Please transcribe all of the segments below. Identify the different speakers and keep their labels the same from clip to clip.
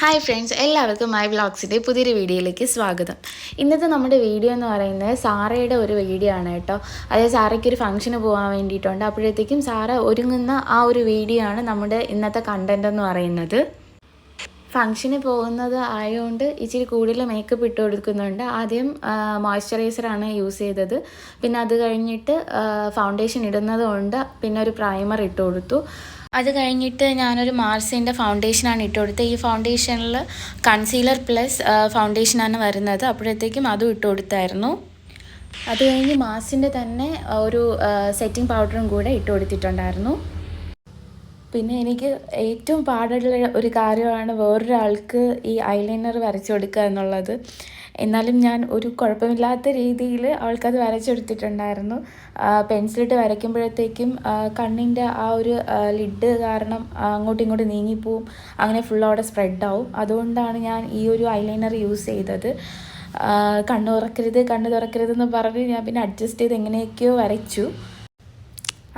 Speaker 1: Hi friends, എല്ലാവർക്കും my വ്ളോഗ്സിൻ്റെ പുതിയൊരു വീഡിയോയിലേക്ക് സ്വാഗതം. ഇന്നത്തെ നമ്മുടെ വീഡിയോ എന്ന് പറയുന്നത് സാറയുടെ ഒരു വീഡിയോ ആണ് കേട്ടോ. അതായത് സാറയ്ക്ക് ഒരു ഫംഗ്ഷന് പോകാൻ വേണ്ടിയിട്ടുണ്ട്. അപ്പോഴത്തേക്കും സാറ ഒരുങ്ങുന്ന ആ ഒരു വീഡിയോ ആണ് നമ്മുടെ ഇന്നത്തെ കണ്ടൻറ് എന്ന് പറയുന്നത്. ഫംഗ്ഷന് പോകുന്നത് ആയതുകൊണ്ട് ഇച്ചിരി കൂടുതൽ മേക്കപ്പ് ഇട്ട് കൊടുക്കുന്നുണ്ട്. ആദ്യം മോയ്സ്ചറൈസറാണ് യൂസ് ചെയ്തത്. പിന്നെ അത് കഴിഞ്ഞിട്ട് ഫൗണ്ടേഷൻ ഇടുന്നത് കൊണ്ട് പിന്നെ ഒരു പ്രൈമർ ഇട്ട് കൊടുത്തു. അത് കഴിഞ്ഞിട്ട് ഞാനൊരു മാർസിൻ്റെ ഫൗണ്ടേഷനാണ് ഇട്ട് കൊടുത്തത്. ഈ ഫൗണ്ടേഷനിൽ കൺസീലർ പ്ലസ് ഫൗണ്ടേഷനാണ് വരുന്നത്. അപ്പോഴത്തേക്കും അതും ഇട്ട് കൊടുത്തായിരുന്നു. അത് കഴിഞ്ഞ് മാർസിൻ്റെ തന്നെ ഒരു സെറ്റിംഗ് പൗഡറും കൂടെ ഇട്ട് കൊടുത്തിട്ടുണ്ടായിരുന്നു. പിന്നെ എനിക്ക് ഏറ്റവും പാടുള്ള ഒരു കാര്യമാണ് വേറൊരാൾക്ക് ഈ ഐലൈനർ വരച്ചു കൊടുക്കുക എന്നുള്ളത്. എന്നാലും ഞാൻ ഒരു കുഴപ്പമില്ലാത്ത രീതിയിൽ അവൾക്കത് വരച്ചെടുത്തിട്ടുണ്ടായിരുന്നു. പെൻസിലിട്ട് വരയ്ക്കുമ്പോഴത്തേക്കും കണ്ണിൻ്റെ ആ ഒരു ലിഡ് കാരണം അങ്ങോട്ടും ഇങ്ങോട്ടും നീങ്ങിപ്പോവും, അങ്ങനെ ഫുൾ അവിടെ സ്പ്രെഡാവും. അതുകൊണ്ടാണ് ഞാൻ ഈ ഒരു ഐലൈനർ യൂസ് ചെയ്തത്. കണ്ണ് തുറക്കരുതെന്ന് പറഞ്ഞ് ഞാൻ പിന്നെ അഡ്ജസ്റ്റ് ചെയ്ത് എങ്ങനെയൊക്കെയോ വരച്ചു.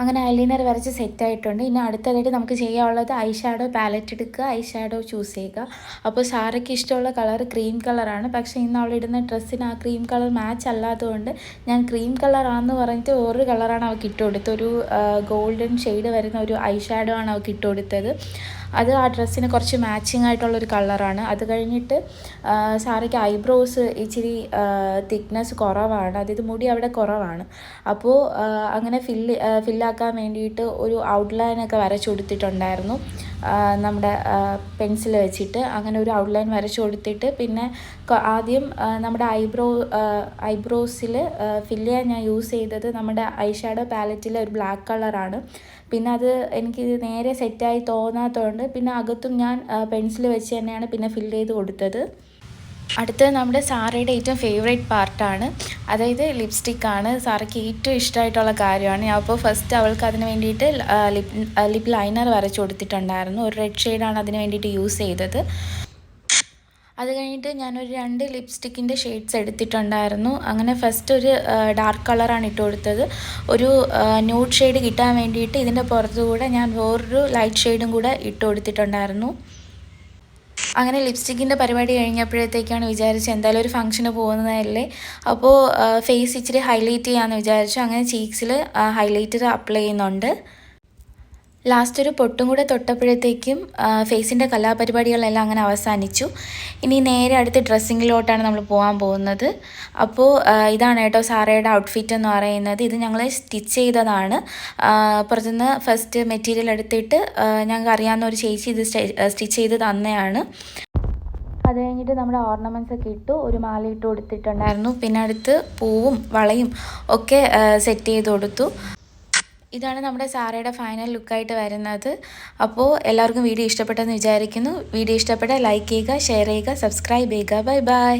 Speaker 1: അങ്ങനെ ഐലൈനർ വരച്ച് സെറ്റായിട്ടുണ്ട്. ഇനി അടുത്തതായിട്ട് നമുക്ക് ചെയ്യാനുള്ളത് ഐ ഷാഡോ പാലറ്റ് എടുക്കുക, ഐ ഷാഡോ ചൂസ് ചെയ്യുക. അപ്പോൾ സാറയ്ക്ക് ഇഷ്ടമുള്ള കളർ ക്രീം കളറാണ്. പക്ഷേ ഇന്ന് അവളിടുന്ന ഡ്രസ്സിന് ആ ക്രീം കളർ മാച്ച് അല്ലാത്തതുകൊണ്ട് ഞാൻ ക്രീം കളറാണെന്ന് പറഞ്ഞിട്ട് വേറൊരു കളറാണ് അവൾക്ക് ഇട്ട് കൊടുത്തത്. ഒരു ഗോൾഡൻ ഷെയ്ഡ് വരുന്ന ഒരു ഐ ഷാഡോ ആണ് അവൾക്ക് ഇട്ട് കൊടുത്തത്. അത് ആ ഡ്രസ്സിന് കുറച്ച് മാച്ചിങ് ആയിട്ടുള്ളൊരു കളറാണ്. അത് കഴിഞ്ഞിട്ട് സാറയ്ക്ക് ഐബ്രോസ് ഇച്ചിരി തിക്നെസ് കുറവാണ്, അതായത് മുടി അവിടെ കുറവാണ്. അപ്പോൾ അങ്ങനെ ഫില്ലാക്കാൻ വേണ്ടിയിട്ട് ഒരു ഔട്ട്ലൈനൊക്കെ വരച്ചു കൊടുത്തിട്ടുണ്ടായിരുന്നു നമ്മുടെ പെൻസിൽ വെച്ചിട്ട്. അങ്ങനെ ഒരു ഔട്ട്ലൈൻ വരച്ചു കൊടുത്തിട്ട് പിന്നെ ആദ്യം നമ്മുടെ ഐബ്രോസിൽ ഫില്ല് ചെയ്യാൻ ഞാൻ യൂസ് ചെയ്തത് നമ്മുടെ ഐ ഷാഡോ പാലറ്റിലെ ഒരു ബ്ലാക്ക് കളറാണ്. പിന്നെ അത് എനിക്ക് നേരെ സെറ്റായി തോന്നാത്തതുകൊണ്ട് പിന്നെ അകത്തും ഞാൻ പെൻസിൽ വെച്ച് തന്നെയാണ് പിന്നെ ഫില്ല് ചെയ്ത് കൊടുത്തത്. അടുത്തത് നമ്മുടെ സാറയുടെ ഏറ്റവും ഫേവറേറ്റ് പാർട്ടാണ്, അതായത് ലിപ്സ്റ്റിക്കാണ്. സാറയ്ക്ക് ഏറ്റവും ഇഷ്ടമായിട്ടുള്ള കാര്യമാണ്. ഞാൻ അപ്പോൾ ഫസ്റ്റ് അവൾക്ക് അതിന് വേണ്ടിയിട്ട് ലിപ് ലൈനർ വരച്ചു കൊടുത്തിട്ടുണ്ടായിരുന്നു. ഒരു റെഡ് ഷെയ്ഡാണ് അതിന് വേണ്ടിയിട്ട് യൂസ് ചെയ്തത്. അത് കഴിഞ്ഞിട്ട് ഞാനൊരു 2 ലിപ്സ്റ്റിക്കിൻ്റെ ഷെയ്ഡ്സ് എടുത്തിട്ടുണ്ടായിരുന്നു. അങ്ങനെ ഫസ്റ്റ് ഒരു ഡാർക്ക് കളറാണ് ഇട്ട് കൊടുത്തത്. ഒരു ന്യൂഡ് ഷെയ്ഡ് കിട്ടാൻ വേണ്ടിയിട്ട് ഇതിൻ്റെ പുറത്തുകൂടെ ഞാൻ വേറൊരു ലൈറ്റ് ഷെയ്ഡും കൂടെ ഇട്ട് കൊടുത്തിട്ടുണ്ടായിരുന്നു. അങ്ങനെ ലിപ്സ്റ്റിക്കിൻ്റെ പരിപാടി കഴിഞ്ഞപ്പോഴത്തേക്കാണ് വിചാരിച്ചത് എന്തായാലും ഒരു ഫംഗ്ഷന് പോകുന്നതല്ലേ, അപ്പോൾ ഫേസ് ഇച്ചിരി ഹൈലൈറ്റ് ചെയ്യാമെന്ന് വിചാരിച്ചു. അങ്ങനെ ചീക്സിൽ ഹൈലൈറ്റർ അപ്ലൈ ചെയ്യുന്നുണ്ട്. ലാസ്റ്റ് ഒരു പൊട്ടും കൂടെ തൊട്ടപ്പോഴത്തേക്കും ഫേസിൻ്റെ കലാപരിപാടികളെല്ലാം അങ്ങനെ അവസാനിച്ചു. ഇനി നേരെ അടുത്ത് ഡ്രസ്സിങ്ങിലോട്ടാണ് നമ്മൾ പോകാൻ പോകുന്നത്. അപ്പോൾ ഇതാണ് കേട്ടോ സാറയുടെ ഔട്ട്ഫിറ്റ് എന്ന് പറയുന്നത്. ഇത് ഞങ്ങൾ സ്റ്റിച്ച് ചെയ്തതാണ്. പുറത്തുനിന്ന് ഫസ്റ്റ് മെറ്റീരിയൽ എടുത്തിട്ട് ഞങ്ങൾക്ക് അറിയാവുന്ന ഒരു ചേച്ചി ഇത് സ്റ്റിച്ച് ചെയ്ത് തന്നെയാണ്. അത് കഴിഞ്ഞിട്ട് നമ്മുടെ ഓർണമെൻറ്റ്സ് ഒക്കെ ഇട്ടു, ഒരു മാല ഇട്ട് കൊടുത്തിട്ടുണ്ടായിരുന്നു. പിന്നെ അടുത്ത് പൂവും വളയും ഒക്കെ സെറ്റ് ചെയ്ത് കൊടുത്തു. ഇതാണ് നമ്മുടെ സാറയുടെ ഫൈനൽ ലുക്കായിട്ട് വരുന്നത്. അപ്പോൾ എല്ലാവർക്കും വീഡിയോ ഇഷ്ടപ്പെട്ടെന്ന് വിചാരിക്കുന്നു. വീഡിയോ ഇഷ്ടപ്പെട്ടാൽ ലൈക്ക് ചെയ്യുക, ഷെയർ ചെയ്യുക, സബ്സ്ക്രൈബ് ചെയ്യുക. Bye bye.